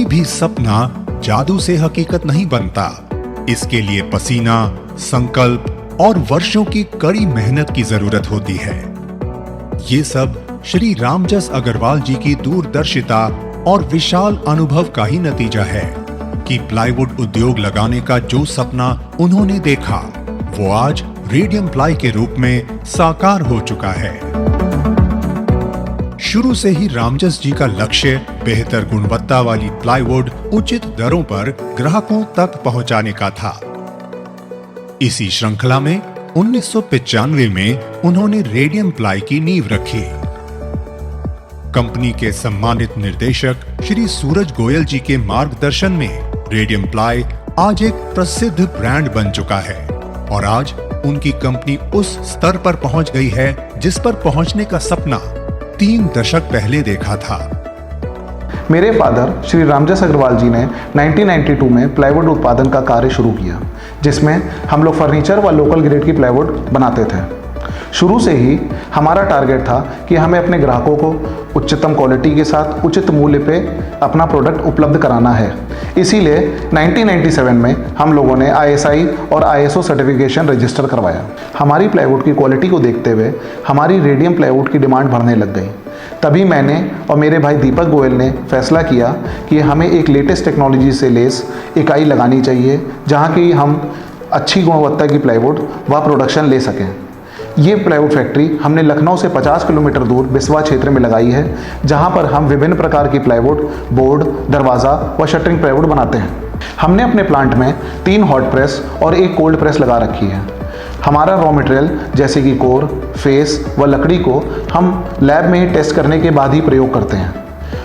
भी सपना जादू से हकीकत नहीं बनता। इसके लिए पसीना, संकल्प और वर्षों की कड़ी मेहनत की जरूरत होती है। ये सब श्री रामजस अग्रवाल जी की दूरदर्शिता और विशाल अनुभव का ही नतीजा है कि प्लाईवुड उद्योग लगाने का जो सपना उन्होंने देखा वो आज रेडियम प्लाई के रूप में साकार हो चुका है। शुरू से ही रामजस जी का लक्ष्य बेहतर गुणवत्ता वाली प्लाईवुड उचित दरों पर ग्राहकों तक पहुंचाने का था। इसी श्रृंखला में 1995 में उन्होंने रेडियम प्लाई की नींव रखी। कंपनी के सम्मानित निर्देशक श्री सूरज गोयल जी के मार्गदर्शन में रेडियम प्लाई आज एक प्रसिद्ध ब्रांड बन चुका है और आज उनकी कंपनी उस स्तर पर पहुंच गई है जिस पर पहुंचने का सपना 3 दशक पहले देखा था। मेरे फादर श्री रामजस अग्रवाल जी ने 1992 में प्लाईवुड उत्पादन का कार्य शुरू किया, जिसमें हम लोग फर्नीचर व लोकल ग्रेड की प्लाईवुड बनाते थे। शुरू से ही हमारा टारगेट था कि हमें अपने ग्राहकों को उच्चतम क्वालिटी के साथ उचित मूल्य पे अपना प्रोडक्ट उपलब्ध कराना है। इसीलिए 1997 में हम लोगों ने ISI और ISO सर्टिफिकेशन रजिस्टर करवाया। हमारी प्लाईवुड की क्वालिटी को देखते हुए हमारी रेडियम प्लाईवुड की डिमांड बढ़ने लग गई। तभी मैंने और मेरे भाई दीपक गोयल ने फैसला किया कि हमें एक लेटेस्ट टेक्नोलॉजी से लेस इकाई लगानी चाहिए, जहाँ की हम अच्छी गुणवत्ता की प्लाईवुड व प्रोडक्शन ले सकें। ये प्लाईवुड फैक्ट्री हमने लखनऊ से 50 किलोमीटर दूर बिस्वा क्षेत्र में लगाई है, जहां पर हम विभिन्न प्रकार की प्लाईवुड, बोर्ड, दरवाज़ा व शटरिंग प्लाईवुड बनाते हैं। हमने अपने प्लांट में 3 हॉट प्रेस और 1 कोल्ड प्रेस लगा रखी है। हमारा रॉ मटेरियल जैसे कि कोर, फेस व लकड़ी को हम लैब में ही टेस्ट करने के बाद ही प्रयोग करते हैं।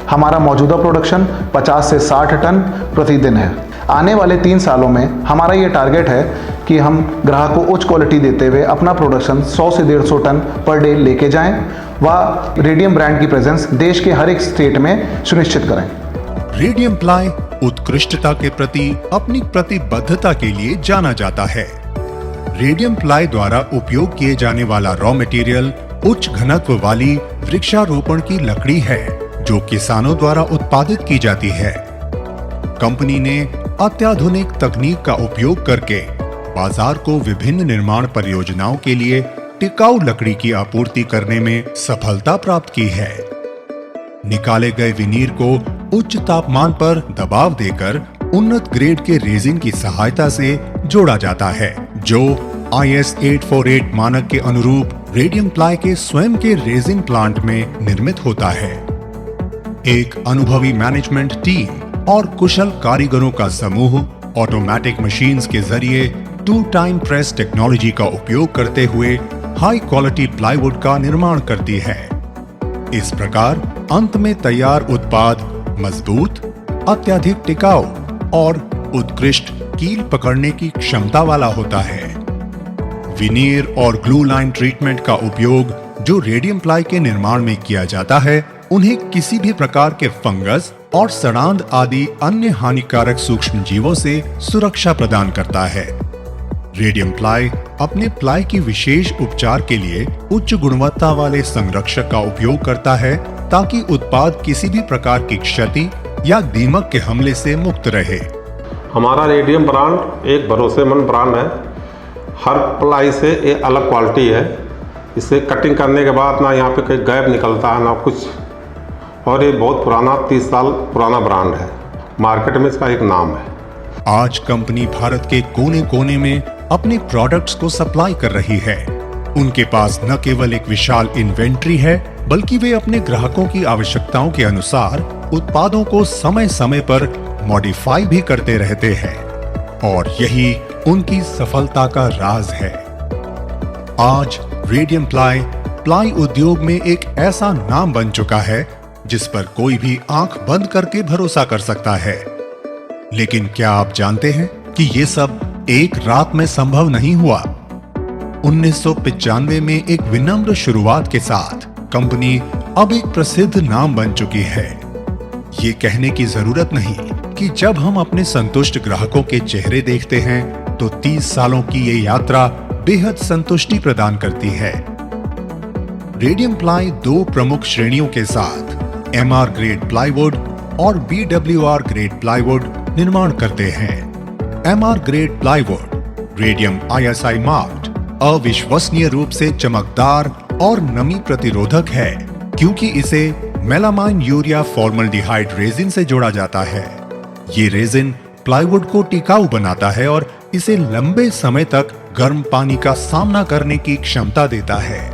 हमारा मौजूदा प्रोडक्शन 50 से 60 टन प्रतिदिन है। आने वाले 3 सालों में हमारा ये टारगेट है कि हम ग्राहक को उच्च क्वालिटी देते हुए अपना प्रोडक्शन 100 से 150 टन पर डे लेके जाएं व रेडियम ब्रांड की प्रेजेंस देश के हर एक स्टेट में सुनिश्चित करें। रेडियम प्लाई उत्कृष्टता के प्रति अपनी प्रतिबद्धता के लिए जाना जाता है। रेडियम प्लाई द्वारा उपयोग किए जाने वाला रॉ मटेरियल उच्च घनत्व वाली वृक्षारोपण की लकड़ी है, जो किसानों द्वारा उत्पादित की जाती है। कंपनी ने अत्याधुनिक तकनीक का उपयोग करके बाजार को विभिन्न निर्माण परियोजनाओं के लिए टिकाऊ लकड़ी की आपूर्ति करने में सफलता प्राप्त की है। निकाले गए विनीर को उच्च तापमान पर दबाव देकर उन्नत ग्रेड के रेजिन की सहायता से जोड़ा जाता है, जो IS 848 मानक के अनुरूप रेडियम प्लाई के स्वयं के रेजिन प्लांट में निर्मित होता है। एक अनुभवी मैनेजमेंट टीम और कुशल कारीगरों का समूह ऑटोमेटिक मशीन्स के जरिए 2 टाइम प्रेस टेक्नोलॉजी का उपयोग करते हुए हाई क्वालिटी प्लाईवुड का निर्माण करती है। इस प्रकार अंत में तैयार उत्पाद मजबूत, अत्यधिक टिकाऊ और उत्कृष्ट कील पकड़ने की क्षमता वाला होता है। विनीर और ग्लू लाइन ट्रीटमेंट का उपयोग जो रेडियम प्लाई के निर्माण में किया जाता है, उन्हें किसी भी प्रकार के फंगस और सड़ांध आदि अन्य हानिकारक सूक्ष्म जीवों से सुरक्षा प्रदान करता है। रेडियम प्लाई अपने प्लाई की विशेष उपचार के लिए उच्च गुणवत्ता वाले संरक्षक का उपयोग करता है, ताकि उत्पाद किसी भी प्रकार की क्षति या दीमक के हमले से मुक्त रहे। हमारा रेडियम ब्रांड एक भरोसेमंद ब्रांड है। हर प्लाई से एक अलग क्वालिटी है। इसे कटिंग करने के बाद ना यहाँ पे कोई गैप निकलता है ना कुछ, और ये बहुत पुराना 30 साल पुराना ब्रांड है। मार्केट में इसका एक नाम है। आज कंपनी भारत के कोने कोने में अपने प्रोडक्ट्स को सप्लाई कर रही है। उनके पास न केवल एक विशाल इन्वेंट्री है, बल्कि वे अपने ग्राहकों की आवश्यकताओं के अनुसार उत्पादों को समय समय पर मॉडिफाई भी करते रहते हैं, और यही उनकी सफलता का राज है। आज रेडियम प्लाई उद्योग में एक ऐसा नाम बन चुका है जिस पर कोई भी आंख बंद करके भरोसा कर सकता है। लेकिन क्या आप जानते हैं कि ये सब एक रात में संभव नहीं हुआ? 1995 में एक विनम्र शुरुआत के साथ कंपनी अब एक प्रसिद्ध नाम बन चुकी है। ये कहने की जरूरत नहीं कि जब हम अपने संतुष्ट ग्राहकों के चेहरे देखते हैं तो 30 सालों की ये यात्रा बेहद संतुष्टि प्रदान करती है। रेडियम प्लाई 2 प्रमुख श्रेणियों के साथ MR ग्रेड प्लाईवुड और BWR ग्रेड प्लाईवुड निर्माण करते हैं। MR grade plywood radium ISI marked अविश्वसनीय रूप से चमकदार और नमी प्रतिरोधक है, क्योंकि इसे मेलामाइन यूरिया फॉर्मल्डिहाइड रेजिन से जोड़ा जाता है। ये रेजिन प्लाईवुड को टिकाऊ बनाता है और इसे लंबे समय तक गर्म पानी का सामना करने की क्षमता देता है।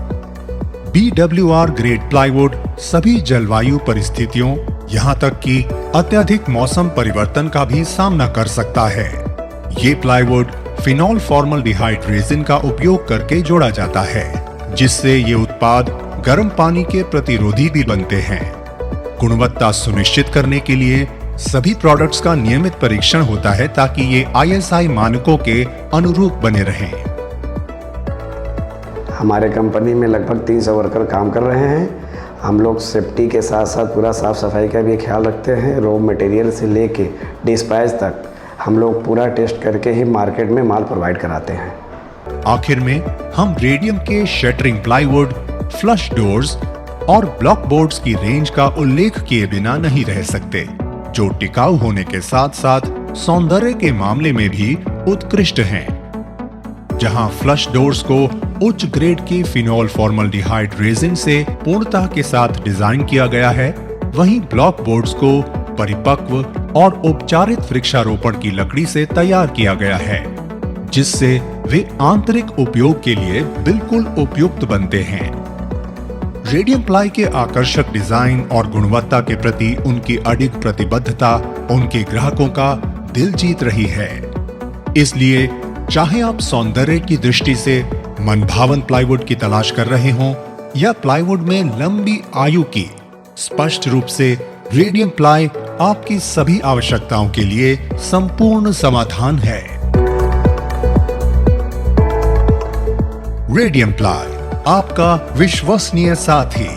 BWR ग्रेड प्लाईवुड सभी जलवायु परिस्थितियों, यहाँ तक कि अत्यधिक मौसम परिवर्तन का भी सामना कर सकता है। ये प्लाईवुड फिनॉल फॉर्मल्डिहाइड रेजिन का उपयोग करके जोड़ा जाता है, जिससे ये उत्पाद गर्म पानी के प्रतिरोधी भी बनते हैं। गुणवत्ता सुनिश्चित करने के लिए सभी प्रोडक्ट्स का नियमित परीक्षण होता है ताकि ये ISI मानकों के अनुरूप बने रहें। हमारे कंपनी में लगभग 300 वर्कर काम कर रहे हैं। हम लोग सेफ्टी के साथ साथ पूरा साफ सफाई का भी ख्याल रखते हैं। रॉ मटेरियल से लेके डिस्पैच तक हम लोग पूरा टेस्ट करके ही मार्केट में माल प्रोवाइड कराते हैं। आखिर में हम रेडियम के शटरिंग प्लाईवुड, फ्लश डोर्स और ब्लॉक बोर्ड्स की रेंज का उल्लेख किए बिना नहीं रह सकते, जो टिकाऊ होने के साथ साथ सौंदर्य के मामले में भी उत्कृष्ट हैं। जहां फ्लश डोर्स को उच्च ग्रेड की फिनॉल फॉर्मल्डिहाइड रेजिन से पूर्णता के साथ डिजाइन किया गया है, वहीं ब्लॉक बोर्ड्स को परिपक्व और उपचारित वृक्षारोपण की लकड़ी से तैयार किया गया है, जिससे वे आंतरिक उपयोग के लिए बिल्कुल उपयुक्त बनते हैं। रेडियम प्लाई के आकर्षक डिजाइन और गुणवत्ता के प्रति उनकी अडिग प्रतिबद्धता उनके ग्राहकों का दिल जीत रही है। इसलिए चाहे आप सौंदर्य की दृष्टि से मनभावन प्लाईवुड की तलाश कर रहे हों या प्लाईवुड में लंबी आयु की, स्पष्ट रूप से रेडियम प्लाई आपकी सभी आवश्यकताओं के लिए संपूर्ण समाधान है। रेडियम प्लाई, आपका विश्वसनीय साथी।